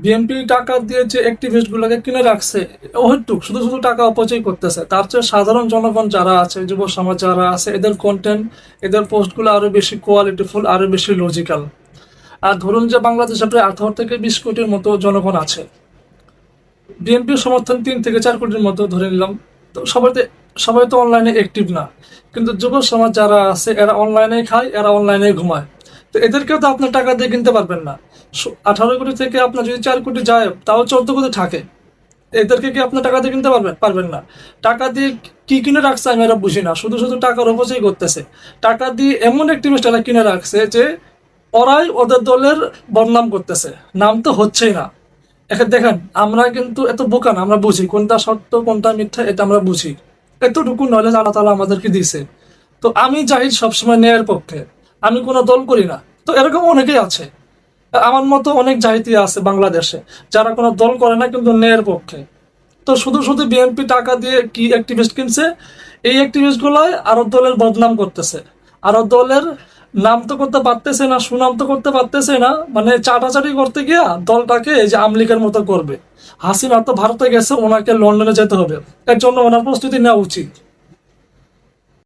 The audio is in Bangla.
বিএনপি টাকা দিয়ে যে অ্যাক্টিভিস্ট গুলোকে কিনে রাখছে, ওইটুক শুধু শুধু টাকা অপচয় করতেছে। তার চেয়ে সাধারণ জনগণ যারা আছে, যুব সমাজ যারা আছে, এদের কন্টেন্ট, এদের পোস্টগুলো আরো বেশি কোয়ালিটিফুল, আরো বেশি লজিক্যাল। আর ধরুন যে বাংলাদেশে প্রায় 18 থেকে 20 কোটির মতো জনগণ আছে, বিএনপির সমর্থন 3 থেকে 4 কোটির মতো ধরে নিলাম। তো সবাই তো অনলাইনে অ্যাক্টিভ না, কিন্তু যুব সমাজ যারা আছে এরা অনলাইনে খায়, এরা অনলাইনে ঘুমায়। তো এদেরকেও তো আপনার টাকা দিয়ে কিনতে পারবেন না। 18 কোটি থেকে আপনার যদি 4 কোটি যায়, তাও 14 কোটি থাকে। এদেরকে কি আপনার টাকা দিয়ে কিনতে পারবেন না। টাকা দিয়ে কি কিনে রাখছে আমি এরা বুঝি না, শুধু শুধু টাকার অপচয় করতেছে। টাকা দিয়ে এমন অ্যাক্টিভিস্ট এরা কিনে রাখছে যে ওরাই ওদের দলের বদনাম করতেছে, নাম তো হচ্ছেই না। এখন দেখেন, আমরা কিন্তু এত বোকা না, আমরা বুঝি কোনটা সত্য কোনটা মিথ্যা, এটা আমরা বুঝি। এতটুকু নলেজ আল্লাহ তাআলা আমাদেরকে দিয়েছে। তো আমি জাহিদ সবসময় ন্যায়ের পক্ষে, আমি কোনো দল করি না। তো এরকম অনেকেই আছে, আমার মতো অনেক জাহিদি আছে বাংলাদেশে, যারা কোনো দল করে না কিন্তু ন্যায়ের পক্ষে। তো শুধু শুধু বিএনপি টাকা দিয়ে কি অ্যাক্টিভিস্ট কিনছে, এই অ্যাক্টিভিস্ট গুলাই আরো দলের বদনাম করতেছে। আরো দলের নাম তো করতে পারতেছে না, সুনাম তো করতে পারতেছে না, মানে চাটাচাটি করতে গিয়া দলটাকে এই যে আমলিকের মতো করবে। হাসিনা তো ভারতে গেছে, ওনাকে লন্ডনে যেতে হবে, এর জন্য ওনার প্রস্তুতি নেওয়া উচিত।